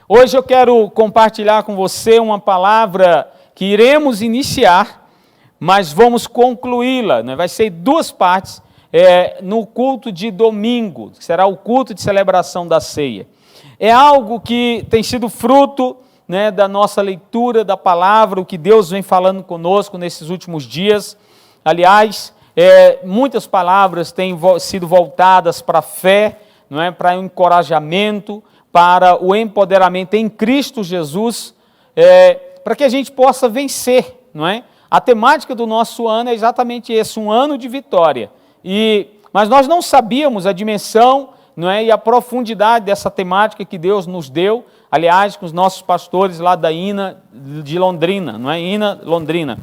Hoje eu quero compartilhar com você uma palavra que iremos iniciar, mas vamos concluí-la, né? Vai ser duas partes no culto de domingo, que será o culto de celebração da ceia. É algo que tem sido fruto, né, da nossa leitura da palavra, o que Deus vem falando conosco nesses últimos dias. Aliás, muitas palavras têm sido voltadas para a fé, não é? Para o encorajamento, para o empoderamento em Cristo Jesus, para que a gente possa vencer, não é? A temática do nosso ano é exatamente esse, um ano de vitória. Mas nós não sabíamos a dimensão, não é? E a profundidade dessa temática que Deus nos deu, aliás, com os nossos pastores lá da INA de Londrina, não é? INA Londrina.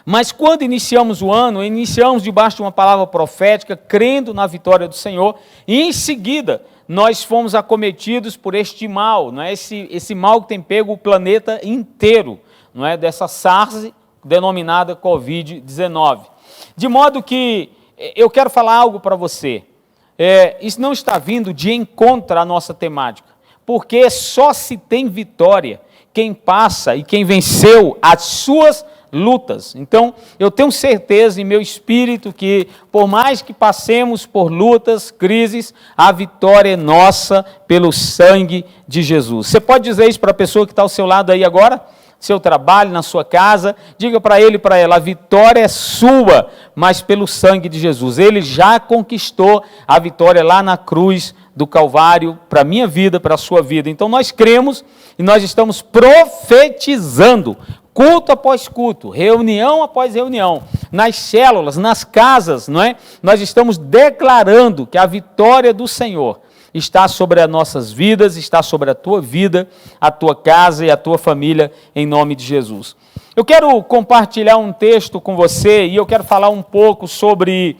Mas quando iniciamos o ano, iniciamos debaixo de uma palavra profética, crendo na vitória do Senhor, e em seguida nós fomos acometidos por este mal, não é? Esse mal que tem pego o planeta inteiro, não é? Dessa SARS denominada Covid-19. De modo que eu quero falar algo para você. Isso não está vindo de encontro à nossa temática, porque só se tem vitória quem passa e quem venceu as suas lutas. Então, eu tenho certeza em meu espírito que, por mais que passemos por lutas, crises, a vitória é nossa pelo sangue de Jesus. Você pode dizer isso para a pessoa que está ao seu lado aí agora? Seu trabalho, na sua casa, diga para ele e para ela, a vitória é sua, mas pelo sangue de Jesus. Ele já conquistou a vitória lá na cruz do Calvário, para a minha vida, para a sua vida. Então nós cremos e nós estamos profetizando, culto após culto, reunião após reunião, nas células, nas casas, não é? Nós estamos declarando que a vitória do Senhor está sobre as nossas vidas, está sobre a tua vida, a tua casa e a tua família, em nome de Jesus. Eu quero compartilhar um texto com você e eu quero falar um pouco sobre,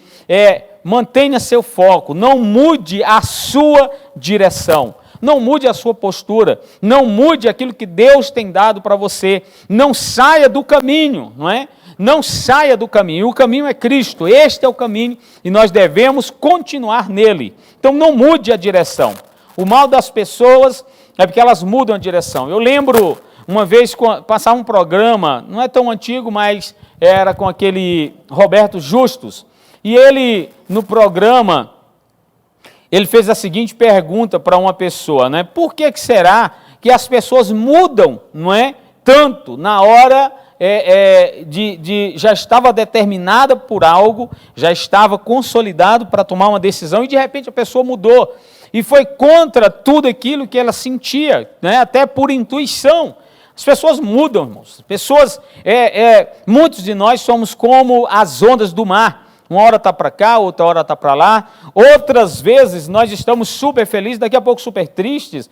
mantenha seu foco, não mude a sua direção, não mude a sua postura, não mude aquilo que Deus tem dado para você, não saia do caminho, não é? Não saia do caminho, o caminho é Cristo, este é o caminho e nós devemos continuar nele. Então não mude a direção. O mal das pessoas é porque elas mudam a direção. Eu lembro uma vez passar um programa, não é tão antigo, mas era com aquele Roberto Justus, e ele no programa, ele fez a seguinte pergunta para uma pessoa, né? Por que será que as pessoas mudam, não é? Tanto na hora já estava determinada por algo, já estava consolidado para tomar uma decisão e de repente a pessoa mudou e foi contra tudo aquilo que ela sentia, né? Até por intuição. As pessoas mudam, irmãos. Muitos de nós somos como as ondas do mar. Uma hora está para cá, outra hora está para lá. Outras vezes nós estamos super felizes, daqui a pouco super tristes.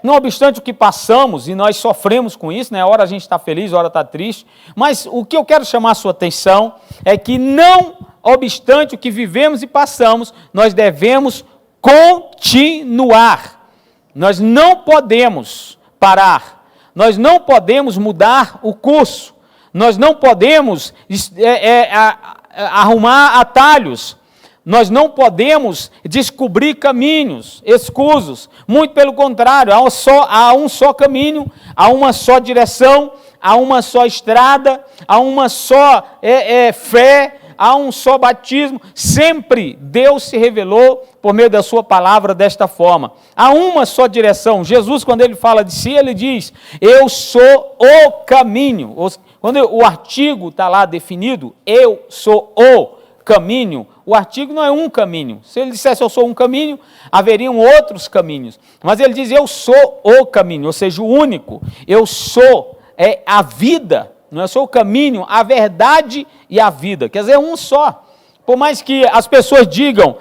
Não obstante o que passamos, e nós sofremos com isso, né? Hora a gente está feliz, hora está triste. Mas o que eu quero chamar a sua atenção é que não obstante o que vivemos e passamos, nós devemos continuar. Nós não podemos parar. Nós não podemos mudar o curso. Nós não podemos arrumar atalhos, nós não podemos descobrir caminhos escusos, muito pelo contrário, há um só caminho, há uma só direção, há uma só estrada, há uma só fé, há um só batismo. Sempre Deus se revelou por meio da sua palavra desta forma. Há uma só direção. Jesus, quando ele fala de si, ele diz, eu sou o caminho. Quando o artigo está lá definido, eu sou o caminho, o artigo não é um caminho. Se ele dissesse eu sou um caminho, haveriam outros caminhos. Mas ele diz eu sou o caminho, ou seja, o único. Eu sou a vida, não é só o caminho, a verdade e a vida. Quer dizer, é um só. Por mais que as pessoas digam,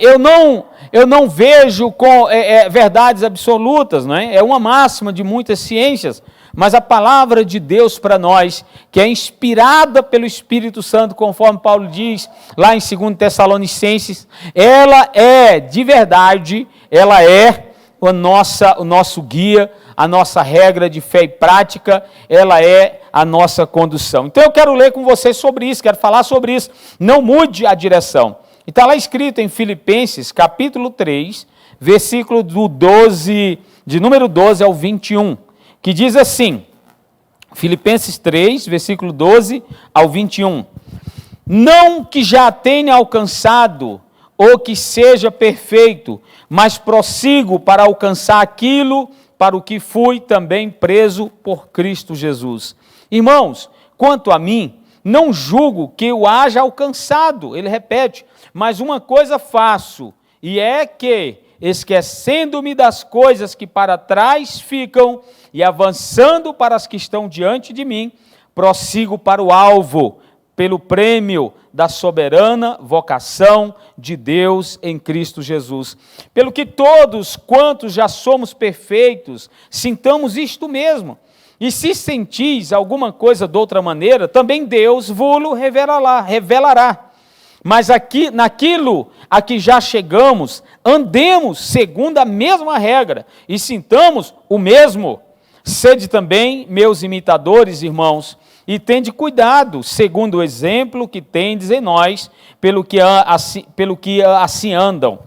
eu não vejo com verdades absolutas, não é? É uma máxima de muitas ciências. Mas a palavra de Deus para nós, que é inspirada pelo Espírito Santo, conforme Paulo diz lá em 2 Tessalonicenses, ela é de verdade, ela é o nosso guia, a nossa regra de fé e prática, ela é a nossa condução. Então eu quero ler com vocês sobre isso, quero falar sobre isso. Não mude a direção. E está lá escrito em Filipenses, capítulo 3, versículo do 12, de número 12 ao 21, que diz assim, Filipenses 3, versículo 12 ao 21. Não que já tenha alcançado ou que seja perfeito, mas prossigo para alcançar aquilo para o que fui também preso por Cristo Jesus. Irmãos, quanto a mim, não julgo que eu haja alcançado, ele repete, mas uma coisa faço, e é que, esquecendo-me das coisas que para trás ficam e avançando para as que estão diante de mim, prossigo para o alvo, pelo prêmio da soberana vocação de Deus em Cristo Jesus. Pelo que todos quantos já somos perfeitos, sintamos isto mesmo. E se sentis alguma coisa de outra maneira, também Deus vos revelará. Mas aqui, naquilo a que já chegamos, andemos segundo a mesma regra e sintamos o mesmo. Sede também meus imitadores, irmãos, e tende cuidado, segundo o exemplo que tendes em nós, pelo que assim andam.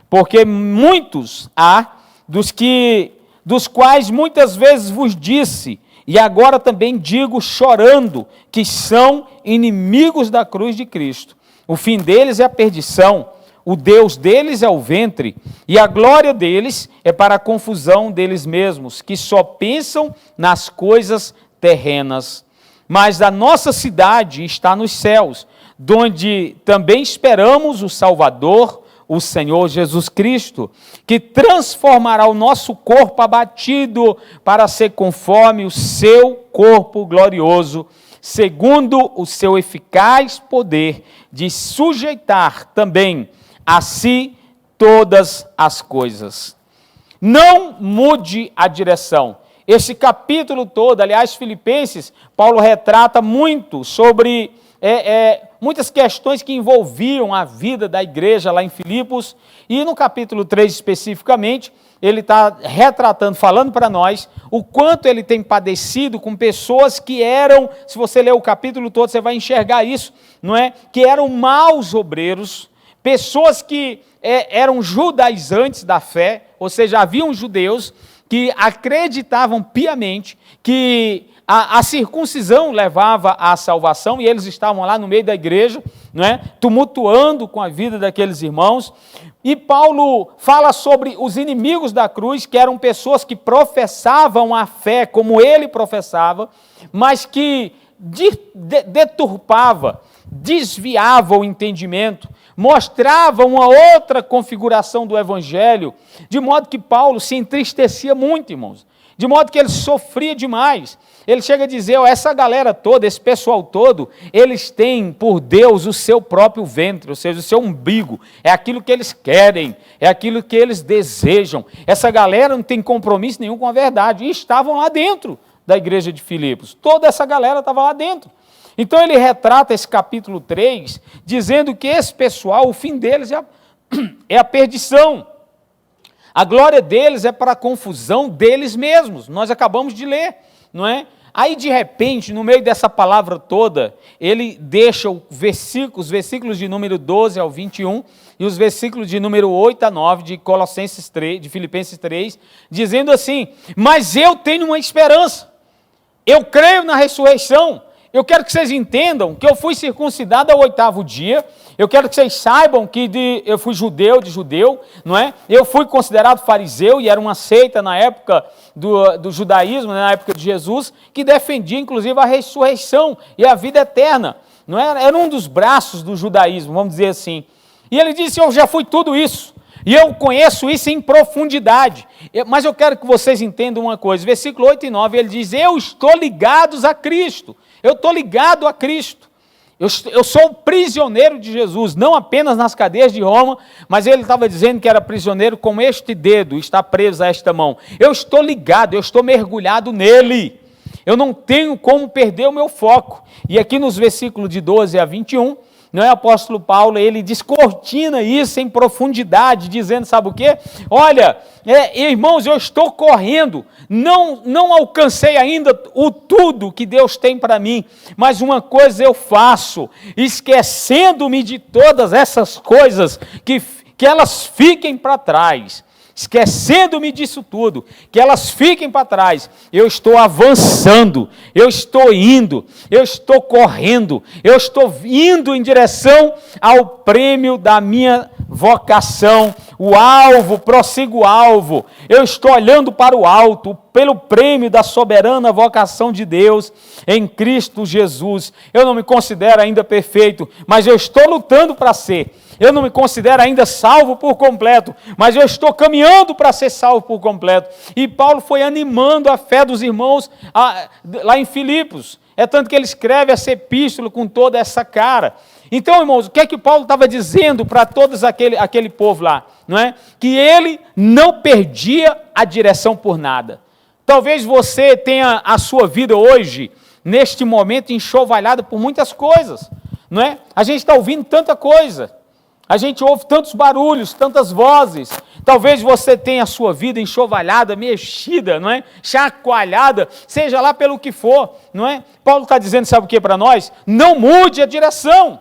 Porque muitos há, dos quais muitas vezes vos disse, e agora também digo chorando, que são inimigos da cruz de Cristo. O fim deles é a perdição, o Deus deles é o ventre, e a glória deles é para a confusão deles mesmos, que só pensam nas coisas terrenas. Mas a nossa cidade está nos céus, donde também esperamos o Salvador, o Senhor Jesus Cristo, que transformará o nosso corpo abatido para ser conforme o seu corpo glorioso, segundo o seu eficaz poder de sujeitar também a si todas as coisas. Não mude a direção. Esse capítulo todo, aliás, Filipenses, Paulo retrata muito sobre muitas questões que envolviam a vida da igreja lá em Filipos, e no capítulo 3 especificamente, ele está retratando, falando para nós, o quanto ele tem padecido com pessoas que eram, se você ler o capítulo todo, você vai enxergar isso, não é? Que eram maus obreiros, pessoas que eram judaizantes da fé, ou seja, haviam judeus que acreditavam piamente que a circuncisão levava à salvação, e eles estavam lá no meio da igreja, não é? Tumultuando com a vida daqueles irmãos. E Paulo fala sobre os inimigos da cruz, que eram pessoas que professavam a fé como ele professava, mas que deturpava, desviava o entendimento, mostrava uma outra configuração do evangelho, de modo que Paulo se entristecia muito, irmãos, de modo que ele sofria demais. Ele chega a dizer, essa galera toda, esse pessoal todo, eles têm por Deus o seu próprio ventre, ou seja, o seu umbigo, é aquilo que eles querem, é aquilo que eles desejam. Essa galera não tem compromisso nenhum com a verdade, e estavam lá dentro da igreja de Filipos, toda essa galera estava lá dentro. Então ele retrata esse capítulo 3, dizendo que esse pessoal, o fim deles é a perdição. A glória deles é para a confusão deles mesmos. Nós acabamos de ler, não é? Aí, de repente, no meio dessa palavra toda, ele deixa os versículos de número 12 ao 21 e os versículos de número 8 a 9 de Colossenses 3, de Filipenses 3, dizendo assim, mas eu tenho uma esperança, eu creio na ressurreição. Eu quero que vocês entendam que eu fui circuncidado ao 8º dia, eu quero que vocês saibam que eu fui judeu de judeu, não é? Eu fui considerado fariseu e era uma seita na época do judaísmo, na época de Jesus, que defendia inclusive a ressurreição e a vida eterna, não é? Era um dos braços do judaísmo, vamos dizer assim. E ele disse, eu já fui tudo isso, e eu conheço isso em profundidade, mas eu quero que vocês entendam uma coisa, versículo 8 e 9, ele diz, eu estou ligado a Cristo. Eu estou ligado a Cristo, eu sou prisioneiro de Jesus, não apenas nas cadeias de Roma, mas ele estava dizendo que era prisioneiro com este dedo, está preso a esta mão. Eu estou ligado, eu estou mergulhado nele, eu não tenho como perder o meu foco. E aqui nos versículos de 12 a 21, não é, apóstolo Paulo, ele descortina isso em profundidade, dizendo, sabe o quê? Olha, irmãos, eu estou correndo, não alcancei ainda o tudo que Deus tem para mim, mas uma coisa eu faço, esquecendo-me de todas essas coisas, que elas fiquem para trás. Esquecendo-me disso tudo, que elas fiquem para trás, eu estou avançando, eu estou indo, eu estou correndo, eu estou indo em direção ao prêmio da minha vocação, o alvo, prossigo o alvo, eu estou olhando para o alto, pelo prêmio da soberana vocação de Deus em Cristo Jesus. Eu não me considero ainda perfeito, mas eu estou lutando para ser. Eu não me considero ainda salvo por completo, mas eu estou caminhando para ser salvo por completo. E Paulo foi animando a fé dos irmãos lá em Filipos. É tanto que ele escreve essa epístola com toda essa cara. Então, irmãos, o que é que Paulo estava dizendo para todos aquele povo lá? Não é? Que ele não perdia a direção por nada. Talvez você tenha a sua vida hoje, neste momento, enxovalhada por muitas coisas. Não é? A gente está ouvindo tanta coisa. A gente ouve tantos barulhos, tantas vozes. Talvez você tenha a sua vida enxovalhada, mexida, não é? Chacoalhada, seja lá pelo que for, não é? Paulo está dizendo, sabe o que para nós? Não mude a direção.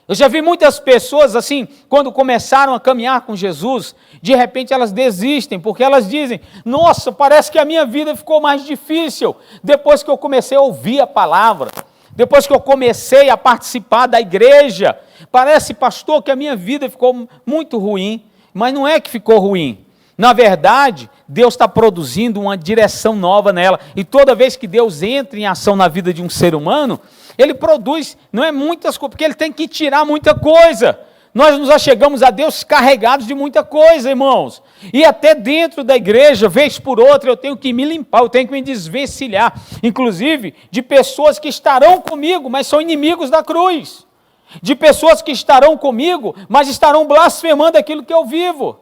Eu já vi muitas pessoas assim, quando começaram a caminhar com Jesus, de repente elas desistem, porque elas dizem, nossa, parece que a minha vida ficou mais difícil, depois que eu comecei a ouvir a palavra, depois que eu comecei a participar da igreja, parece, pastor, que a minha vida ficou muito ruim, mas não é que ficou ruim. Na verdade, Deus está produzindo uma direção nova nela, e toda vez que Deus entra em ação na vida de um ser humano, Ele produz, não é muitas coisas, porque Ele tem que tirar muita coisa. Nós nos achegamos a Deus carregados de muita coisa, irmãos. E até dentro da igreja, vez por outra, eu tenho que me limpar, eu tenho que me desvencilhar. Inclusive, de pessoas que estarão comigo, mas são inimigos da cruz. De pessoas que estarão comigo, mas estarão blasfemando aquilo que eu vivo.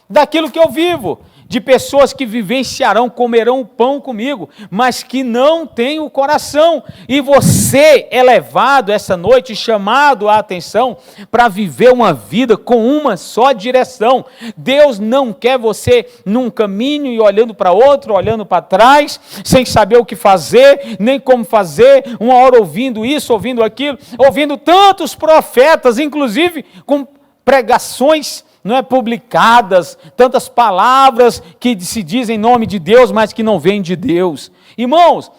Daquilo que eu vivo. De pessoas que vivenciarão, comerão o pão comigo, mas que não têm o coração. E você é levado essa noite, chamado a atenção, para viver uma vida com uma só direção. Deus não quer você num caminho e olhando para outro, olhando para trás, sem saber o que fazer, nem como fazer, uma hora ouvindo isso, ouvindo aquilo, ouvindo tantos profetas, inclusive com pregações não é, publicadas, tantas palavras que se dizem em nome de Deus, mas que não vêm de Deus. Irmãos,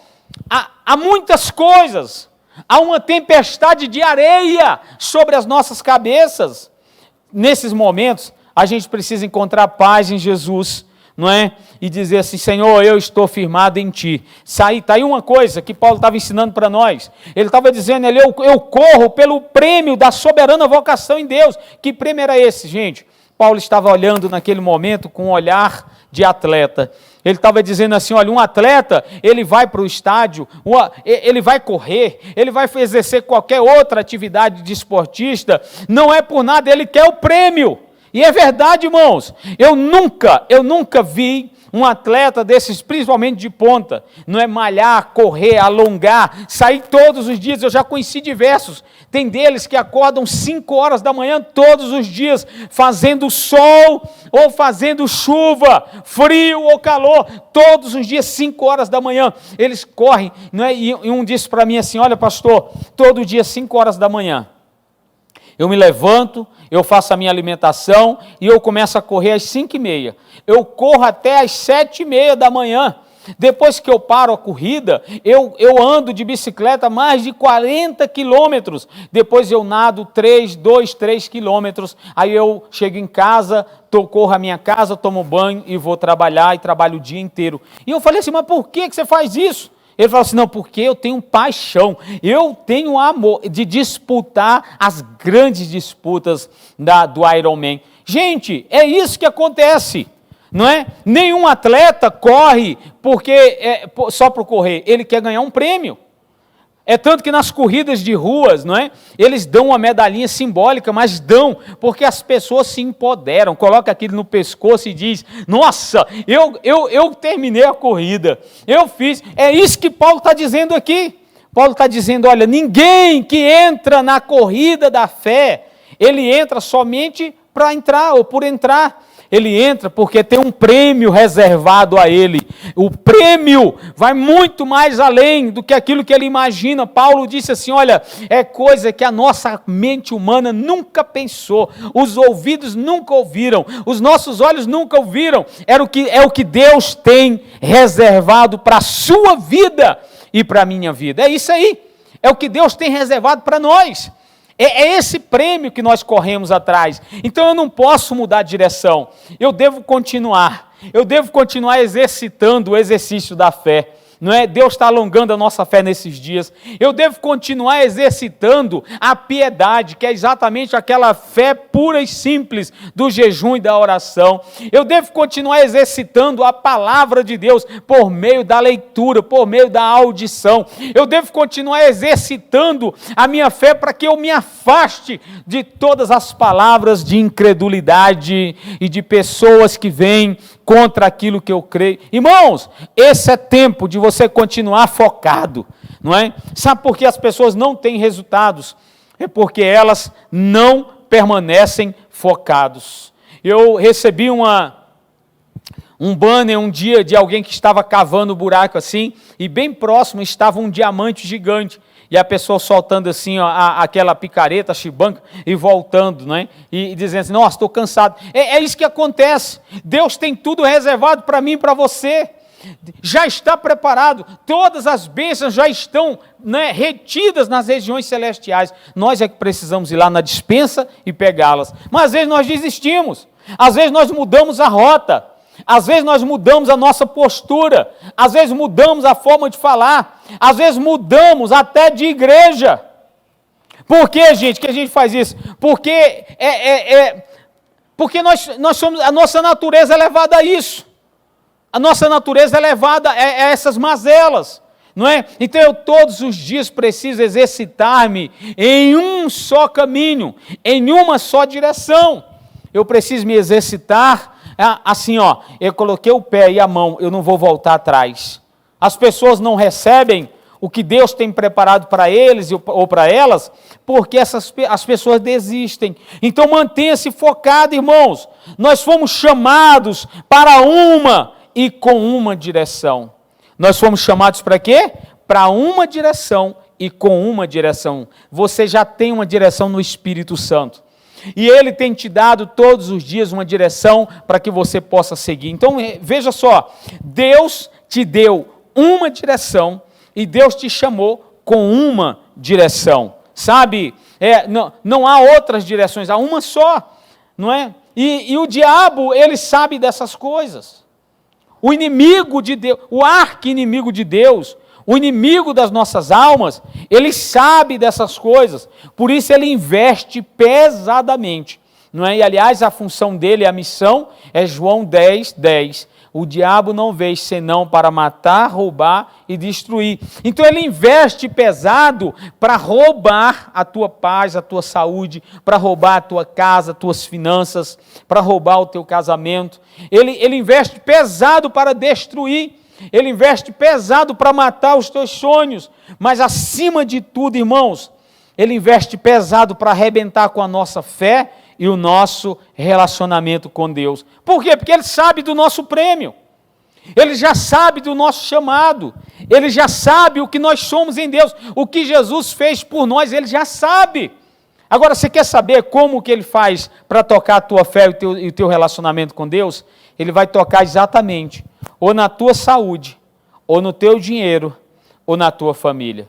há muitas coisas, há uma tempestade de areia sobre as nossas cabeças. Nesses momentos, a gente precisa encontrar paz em Jesus, não é? E dizer assim, Senhor, eu estou firmado em Ti. Está aí uma coisa que Paulo estava ensinando para nós. Ele estava dizendo, eu corro pelo prêmio da soberana vocação em Deus. Que prêmio era esse, gente? Paulo estava olhando naquele momento com um olhar de atleta. Ele estava dizendo assim, olha, um atleta, ele vai para o estádio, ele vai correr, ele vai exercer qualquer outra atividade de esportista, não é por nada, ele quer o prêmio. E é verdade, irmãos, eu nunca vi um atleta desses, principalmente de ponta, não é malhar, correr, alongar, sair todos os dias. Eu já conheci diversos. Tem deles que acordam 5 horas da manhã todos os dias, fazendo sol ou fazendo chuva, frio ou calor, todos os dias 5 horas da manhã. Eles correm, não é? E um disse para mim assim, olha pastor, todo dia 5 horas da manhã, eu me levanto, eu faço a minha alimentação e eu começo a correr às 5h30. Eu corro até às 7h30 da manhã. Depois que eu paro a corrida, eu ando de bicicleta mais de 40 quilômetros. Depois eu nado 3 quilômetros. Aí eu chego em casa, corro a minha casa, tomo banho e vou trabalhar e trabalho o dia inteiro. E eu falei assim, mas por que você faz isso? Ele falou assim, não, porque eu tenho paixão, eu tenho amor de disputar as grandes disputas do Ironman. Gente, é isso que acontece, não é? Nenhum atleta corre só por correr, ele quer ganhar um prêmio. É tanto que nas corridas de ruas, não é? Eles dão uma medalhinha simbólica, mas dão, porque as pessoas se empoderam, coloca aquilo no pescoço e diz, nossa, eu terminei a corrida, eu fiz. É isso que Paulo está dizendo aqui. Paulo está dizendo, olha, ninguém que entra na corrida da fé, ele entra somente para entrar ou por entrar. Ele entra porque tem um prêmio reservado a ele. O prêmio vai muito mais além do que aquilo que ele imagina. Paulo disse assim, olha, é coisa que a nossa mente humana nunca pensou, os ouvidos nunca ouviram, os nossos olhos nunca ouviram. É o que Deus tem reservado para a sua vida e para a minha vida. É isso aí. É o que Deus tem reservado para nós. É esse prêmio que nós corremos atrás. Então eu não posso mudar de direção. Eu devo continuar exercitando o exercício da fé. Não é? Deus está alongando a nossa fé nesses dias. Eu devo continuar exercitando a piedade, que é exatamente aquela fé pura e simples do jejum e da oração. Eu devo continuar exercitando a palavra de Deus por meio da leitura, por meio da audição. Eu devo continuar exercitando a minha fé para que eu me afaste de todas as palavras de incredulidade e de pessoas que vêm contra aquilo que eu creio. Irmãos, esse é tempo de você continuar focado, não é? Sabe por que as pessoas não têm resultados? É porque elas não permanecem focados. Eu recebi um banner um dia de alguém que estava cavando um buraco assim, e bem próximo estava um diamante gigante. E a pessoa soltando assim, ó, aquela picareta, chibanca, e voltando, né? E dizendo assim, nossa, estou cansado. É isso que acontece. Deus tem tudo reservado para mim e para você. Já está preparado. Todas as bênçãos já estão, né, retidas nas regiões celestiais. Nós é que precisamos ir lá na despensa e pegá-las. Mas às vezes nós desistimos. Às vezes nós mudamos a rota. Às vezes nós mudamos a nossa postura, às vezes mudamos a forma de falar, às vezes mudamos até de igreja. Por que, gente, que a gente faz isso? Porque nós somos, a nossa natureza é levada a isso. A nossa natureza é levada a essas mazelas, não é? Então eu todos os dias preciso exercitar-me em um só caminho, em uma só direção. Eu preciso me exercitar assim, ó, eu coloquei o pé e a mão, eu não vou voltar atrás. As pessoas não recebem o que Deus tem preparado para eles ou para elas, porque as pessoas desistem. Então mantenha-se focado, irmãos. Nós fomos chamados para uma e com uma direção. Nós fomos chamados para quê? Para uma direção e com uma direção. Você já tem uma direção no Espírito Santo. E Ele tem te dado todos os dias uma direção para que você possa seguir. Então veja só, Deus te deu uma direção e Deus te chamou com uma direção. Sabe, não há outras direções, há uma só, não é? E o diabo, ele sabe dessas coisas. O inimigo de Deus, o arqui-inimigo de Deus, o inimigo das nossas almas, ele sabe dessas coisas, por isso ele investe pesadamente, não é? E aliás, a função dele, a missão, é João 10:10. O diabo não veio senão para matar, roubar e destruir. Então ele investe pesado para roubar a tua paz, a tua saúde, para roubar a tua casa, as tuas finanças, para roubar o teu casamento. Ele investe pesado para destruir. Ele investe pesado para matar os teus sonhos, mas acima de tudo, irmãos, ele investe pesado para arrebentar com a nossa fé e o nosso relacionamento com Deus. Por quê? Porque ele sabe do nosso prêmio, ele já sabe do nosso chamado, ele já sabe o que nós somos em Deus, o que Jesus fez por nós, ele já sabe. Agora, você quer saber como que ele faz para tocar a tua fé e o teu relacionamento com Deus? Ele vai tocar exatamente ou na tua saúde, ou no teu dinheiro, ou na tua família.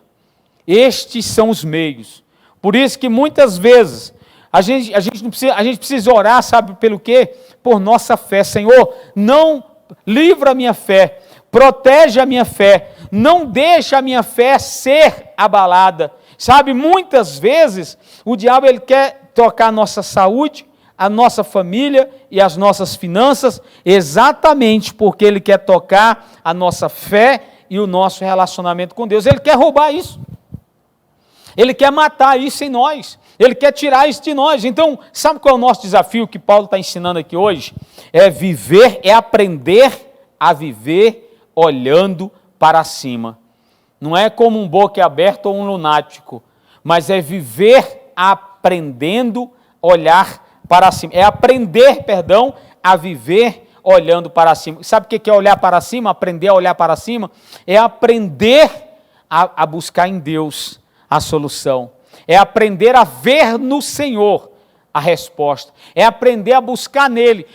Estes são os meios. Por isso que muitas vezes a gente precisa orar, sabe pelo quê? Por nossa fé. Senhor, não livra a minha fé, protege a minha fé, não deixa a minha fé ser abalada. Sabe, muitas vezes o diabo ele quer tocar a nossa saúde, a nossa família e as nossas finanças, exatamente porque ele quer tocar a nossa fé e o nosso relacionamento com Deus. Ele quer roubar isso. Ele quer matar isso em nós. Ele quer tirar isso de nós. Então, sabe qual é o nosso desafio que Paulo está ensinando aqui hoje? É aprender a viver olhando para cima. Não é como um boquiaberto ou um lunático, mas é viver aprendendo a olhar para cima. É aprender, a viver olhando para cima. Sabe o que é olhar para cima? Aprender a olhar para cima? É aprender a buscar em Deus a solução. É aprender a ver no Senhor a resposta. É aprender a buscar nele.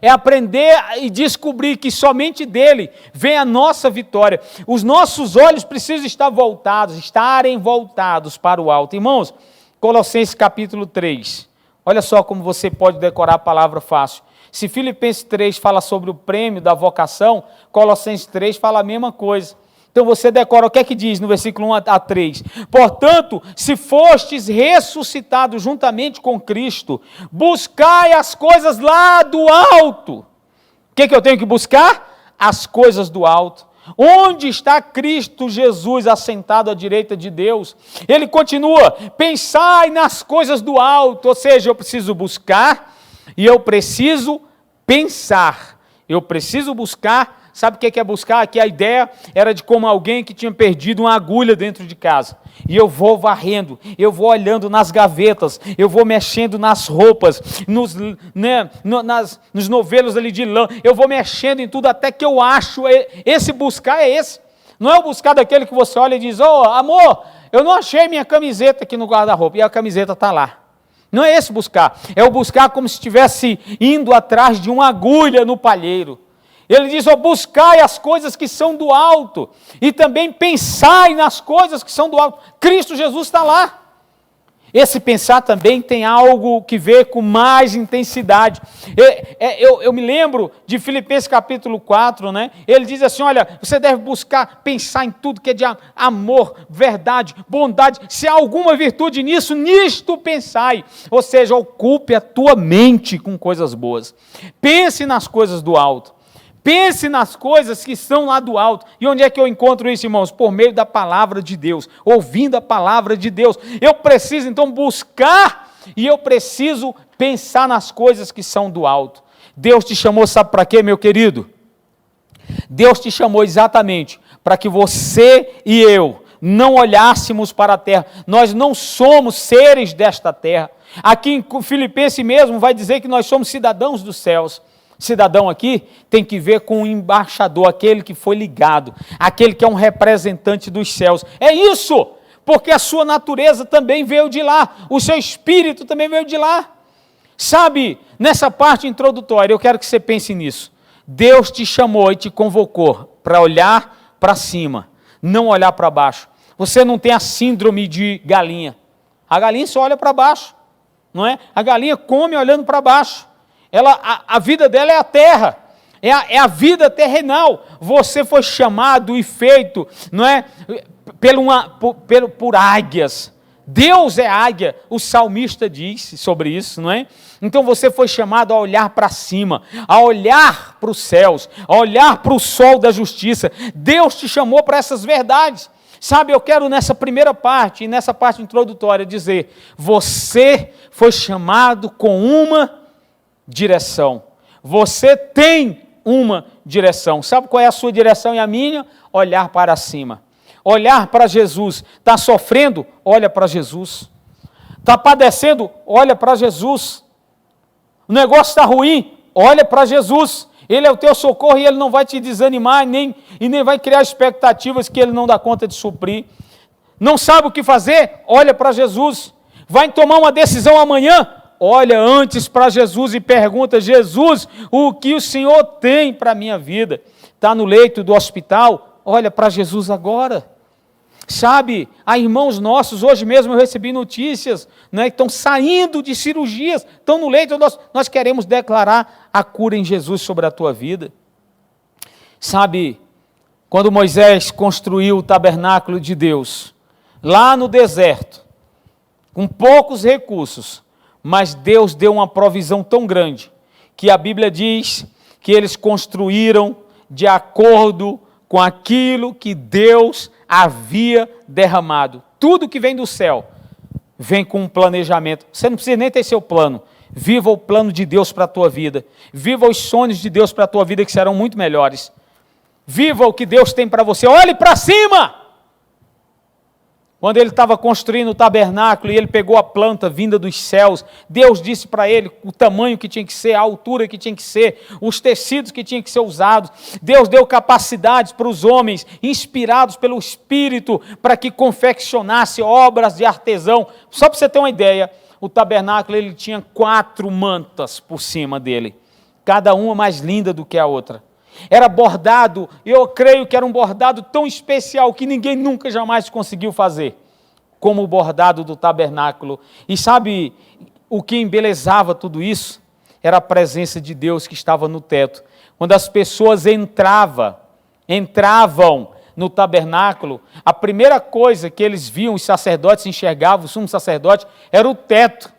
É aprender e descobrir que somente dele vem a nossa vitória. Os nossos olhos precisam estarem voltados para o alto. Irmãos, Colossenses capítulo 3. Olha só como você pode decorar a palavra fácil. Se Filipenses 3 fala sobre o prêmio da vocação, Colossenses 3 fala a mesma coisa. Então você decora, o que é que diz no versículo 1 a 3? Portanto, se fostes ressuscitados juntamente com Cristo, buscai as coisas lá do alto. O que eu tenho que buscar? As coisas do alto. Onde está Cristo Jesus assentado à direita de Deus? Ele continua, pensai nas coisas do alto, ou seja, eu preciso buscar e eu preciso pensar. Eu preciso buscar. Sabe o que é buscar? Aqui a ideia era de como alguém que tinha perdido uma agulha dentro de casa. E eu vou varrendo, eu vou olhando nas gavetas, eu vou mexendo nas roupas, nos novelos ali de lã, eu vou mexendo em tudo até que eu acho, esse buscar é esse. Não é o buscar daquele que você olha e diz, amor, eu não achei minha camiseta aqui no guarda-roupa, e a camiseta está lá. Não é esse buscar, é o buscar como se estivesse indo atrás de uma agulha no palheiro. Ele diz, buscai as coisas que são do alto, e também pensai nas coisas que são do alto. Cristo Jesus está lá. Esse pensar também tem algo que ver com mais intensidade. Eu me lembro de Filipenses capítulo 4, né? Ele diz assim, olha, você deve buscar, pensar em tudo que é de amor, verdade, bondade. Se há alguma virtude nisto pensai. Ou seja, ocupe a tua mente com coisas boas. Pense nas coisas do alto. Pense nas coisas que estão lá do alto. E onde é que eu encontro isso, irmãos? Por meio da palavra de Deus, ouvindo a palavra de Deus. Eu preciso, então, buscar e eu preciso pensar nas coisas que são do alto. Deus te chamou, sabe para quê, meu querido? Deus te chamou exatamente para que você e eu não olhássemos para a terra. Nós não somos seres desta terra. Aqui em Filipenses mesmo vai dizer que nós somos cidadãos dos céus. Cidadão aqui tem que ver com o embaixador, aquele que foi ligado, aquele que é um representante dos céus. É isso, porque a sua natureza também veio de lá, o seu espírito também veio de lá. Sabe, nessa parte introdutória, eu quero que você pense nisso. Deus te chamou e te convocou para olhar para cima, não olhar para baixo. Você não tem a síndrome de galinha. A galinha só olha para baixo, não é? A galinha come olhando para baixo. A vida dela é a terra, é a vida terrenal. Você foi chamado e feito, não é, por águias. Deus é águia, o salmista diz sobre isso, não é? Então você foi chamado a olhar para cima, a olhar para os céus, a olhar para o sol da justiça. Deus te chamou para essas verdades. Sabe, eu quero nessa primeira parte, e nessa parte introdutória, dizer, você foi chamado com uma direção. Você tem uma direção. Sabe qual é a sua direção e a minha? Olhar para cima. Olhar para Jesus. Está sofrendo? Olha para Jesus. Está padecendo? Olha para Jesus. O negócio está ruim? Olha para Jesus. Ele é o teu socorro e Ele não vai te desanimar e nem vai criar expectativas que Ele não dá conta de suprir. Não sabe o que fazer? Olha para Jesus. Vai tomar uma decisão amanhã? Olha antes para Jesus e pergunta, Jesus, o que o Senhor tem para a minha vida? Está no leito do hospital? Olha para Jesus agora. Sabe, há irmãos nossos, hoje mesmo eu recebi notícias, né, que estão saindo de cirurgias, estão no leito, nós queremos declarar a cura em Jesus sobre a tua vida. Sabe, quando Moisés construiu o tabernáculo de Deus, lá no deserto, com poucos recursos, mas Deus deu uma provisão tão grande, que a Bíblia diz que eles construíram de acordo com aquilo que Deus havia derramado. Tudo que vem do céu, vem com um planejamento. Você não precisa nem ter seu plano. Viva o plano de Deus para a tua vida. Viva os sonhos de Deus para a tua vida, que serão muito melhores. Viva o que Deus tem para você. Olhe para cima! Quando ele estava construindo o tabernáculo e ele pegou a planta vinda dos céus, Deus disse para ele o tamanho que tinha que ser, a altura que tinha que ser, os tecidos que tinham que ser usados. Deus deu capacidades para os homens, inspirados pelo Espírito, para que confeccionasse obras de artesão. Só para você ter uma ideia, o tabernáculo ele tinha 4 mantas por cima dele, cada uma mais linda do que a outra. Era bordado, eu creio que era um bordado tão especial que ninguém nunca jamais conseguiu fazer, como o bordado do tabernáculo. E sabe o que embelezava tudo isso? Era a presença de Deus que estava no teto. Quando as pessoas entravam no tabernáculo, a primeira coisa que eles viam, os sacerdotes enxergavam, o sumo sacerdote, era o teto.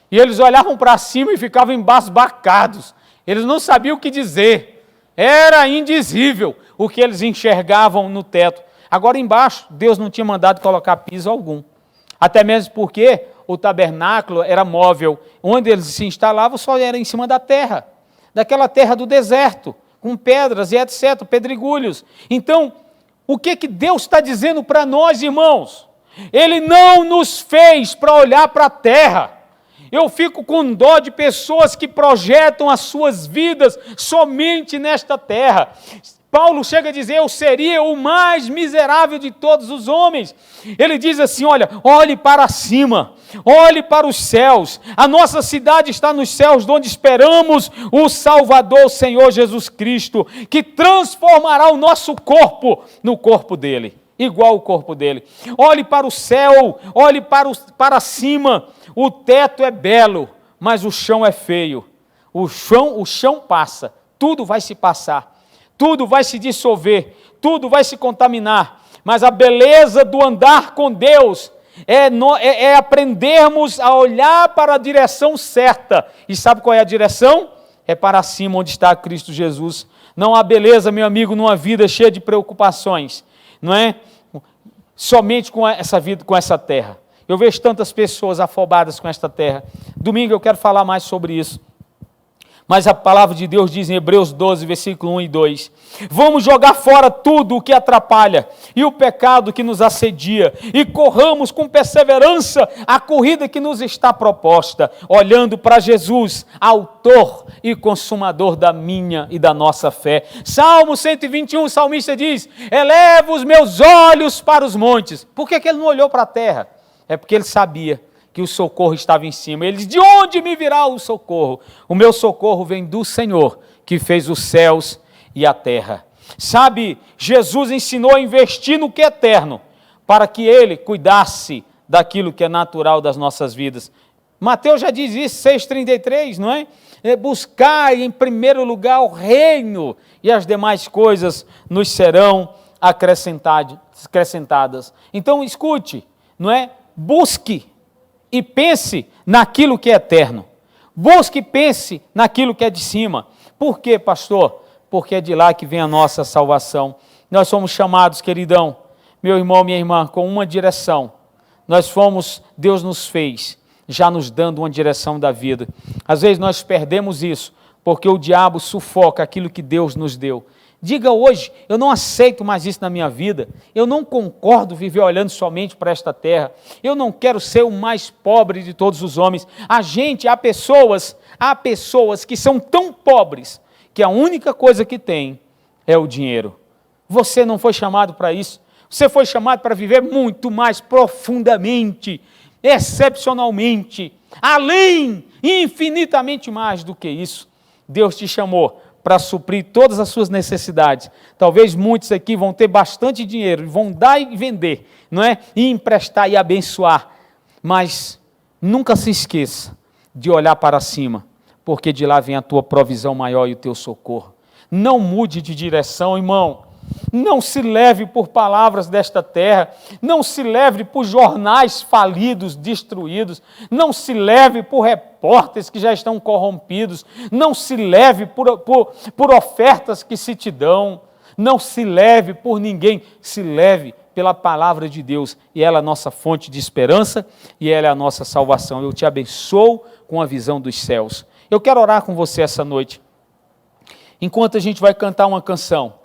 E eles olhavam para cima e ficavam embasbacados. Eles não sabiam o que dizer. Era indizível o que eles enxergavam no teto. Agora embaixo, Deus não tinha mandado colocar piso algum. Até mesmo porque o tabernáculo era móvel. Onde eles se instalavam só era em cima da terra. Daquela terra do deserto, com pedras e etc., pedregulhos. Então, o que Deus está dizendo para nós, irmãos? Ele não nos fez para olhar para a terra. Eu fico com dó de pessoas que projetam as suas vidas somente nesta terra. Paulo chega a dizer, eu seria o mais miserável de todos os homens. Ele diz assim, olha, olhe para cima, olhe para os céus. A nossa cidade está nos céus, onde esperamos o Salvador, o Senhor Jesus Cristo, que transformará o nosso corpo no corpo dele, igual o corpo dele. Olhe para o céu, olhe para cima. O teto é belo, mas o chão é feio. O chão passa, tudo vai se passar, tudo vai se dissolver, tudo vai se contaminar. Mas a beleza do andar com Deus é aprendermos a olhar para a direção certa. E sabe qual é a direção? É para cima, onde está Cristo Jesus. Não há beleza, meu amigo, numa vida cheia de preocupações, não é? Somente com essa vida, com essa terra. Eu vejo tantas pessoas afobadas com esta terra. Domingo eu quero falar mais sobre isso. Mas a palavra de Deus diz em Hebreus 12, versículo 1 e 2. Vamos jogar fora tudo o que atrapalha e o pecado que nos assedia e corramos com perseverança a corrida que nos está proposta, olhando para Jesus, autor e consumador da minha e da nossa fé. Salmo 121, o salmista diz, eleva os meus olhos para os montes. Por que ele não olhou para a terra? É porque ele sabia que o socorro estava em cima. Ele diz, de onde me virá o socorro? O meu socorro vem do Senhor, que fez os céus e a terra. Sabe, Jesus ensinou a investir no que é eterno, para que Ele cuidasse daquilo que é natural das nossas vidas. Mateus já diz isso, 6,33, não é? Buscar em primeiro lugar o reino, e as demais coisas nos serão acrescentadas. Então, escute, não é? Busque e pense naquilo que é eterno. Busque e pense naquilo que é de cima. Por quê, pastor? Porque é de lá que vem a nossa salvação. Nós somos chamados, queridão, meu irmão, minha irmã, com uma direção. Deus nos fez, já nos dando uma direção da vida. Às vezes nós perdemos isso, porque o diabo sufoca aquilo que Deus nos deu. Diga hoje, eu não aceito mais isso na minha vida, eu não concordo viver olhando somente para esta terra, eu não quero ser o mais pobre de todos os homens. Há pessoas que são tão pobres, que a única coisa que tem é o dinheiro. Você não foi chamado para isso, você foi chamado para viver muito mais profundamente, excepcionalmente, além, infinitamente mais do que isso. Deus te chamou para suprir todas as suas necessidades. Talvez muitos aqui vão ter bastante dinheiro, vão dar e vender, não é? E emprestar e abençoar. Mas nunca se esqueça de olhar para cima, porque de lá vem a tua provisão maior e o teu socorro. Não mude de direção, irmão. Não se leve por palavras desta terra, não se leve por jornais falidos, destruídos, não se leve por repórteres que já estão corrompidos, não se leve por ofertas que se te dão, não se leve por ninguém, se leve pela palavra de Deus, e ela é a nossa fonte de esperança, e ela é a nossa salvação. Eu te abençoo com a visão dos céus. Eu quero orar com você essa noite, enquanto a gente vai cantar uma canção.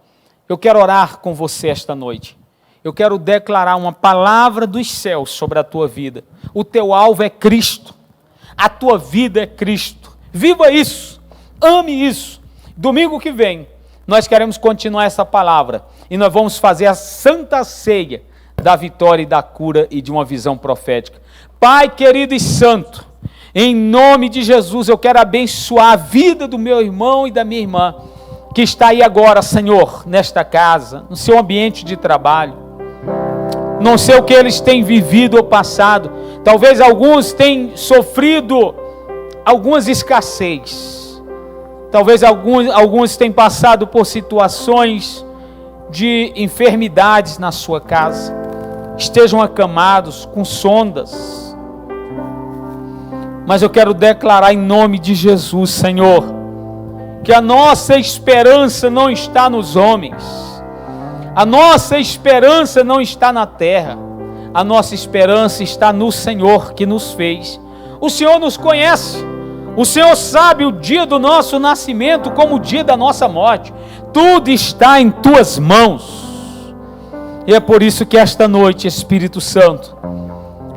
Eu quero orar com você esta noite. Eu quero declarar uma palavra dos céus sobre a tua vida. O teu alvo é Cristo. A tua vida é Cristo. Viva isso. Ame isso. Domingo que vem, nós queremos continuar essa palavra. E nós vamos fazer a santa ceia da vitória e da cura e de uma visão profética. Pai querido e santo, em nome de Jesus, eu quero abençoar a vida do meu irmão e da minha irmã, que está aí agora, Senhor, nesta casa, no seu ambiente de trabalho. Não sei o que eles têm vivido ou passado. Talvez alguns tenham sofrido algumas escassez. Talvez alguns tenham passado por situações de enfermidades na sua casa. Estejam acamados com sondas. Mas eu quero declarar em nome de Jesus, Senhor, que a nossa esperança não está nos homens. A nossa esperança não está na terra. A nossa esperança está no Senhor que nos fez. O Senhor nos conhece. O Senhor sabe o dia do nosso nascimento como o dia da nossa morte. Tudo está em tuas mãos. E é por isso que esta noite, Espírito Santo,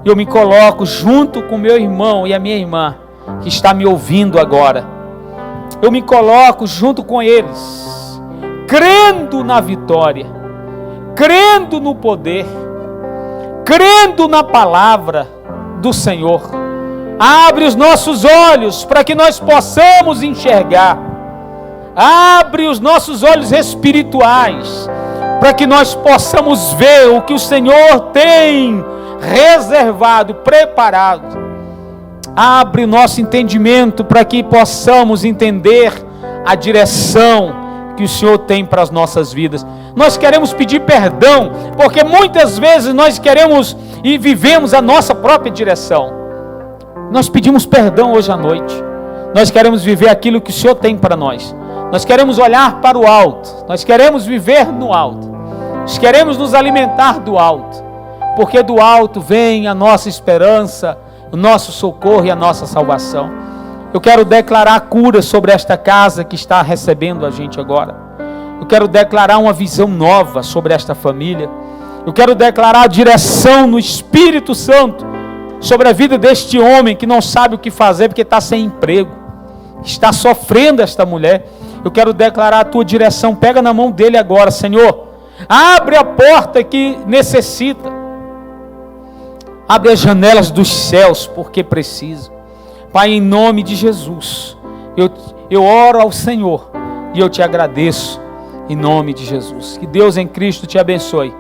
eu me coloco junto com meu irmão e a minha irmã, que está me ouvindo agora. Eu me coloco junto com eles, crendo na vitória, crendo no poder, crendo na palavra do Senhor. Abre os nossos olhos para que nós possamos enxergar. Abre os nossos olhos espirituais para que nós possamos ver o que o Senhor tem reservado, preparado. Abre o nosso entendimento para que possamos entender a direção que o Senhor tem para as nossas vidas. Nós queremos pedir perdão, porque muitas vezes nós queremos e vivemos a nossa própria direção. Nós pedimos perdão hoje à noite. Nós queremos viver aquilo que o Senhor tem para nós. Nós queremos olhar para o alto. Nós queremos viver no alto. Nós queremos nos alimentar do alto. Porque do alto vem a nossa esperança, o nosso socorro e a nossa salvação. Eu quero declarar cura sobre esta casa que está recebendo a gente agora. Eu quero declarar uma visão nova sobre esta família. Eu quero declarar a direção no Espírito Santo sobre a vida deste homem que não sabe o que fazer porque está sem emprego, está sofrendo esta mulher. Eu quero declarar a tua direção. Pega na mão dele agora, Senhor. Abre a porta que necessita. Abre as janelas dos céus porque precisa. Pai, em nome de Jesus, eu oro ao Senhor e eu te agradeço em nome de Jesus. Que Deus em Cristo te abençoe.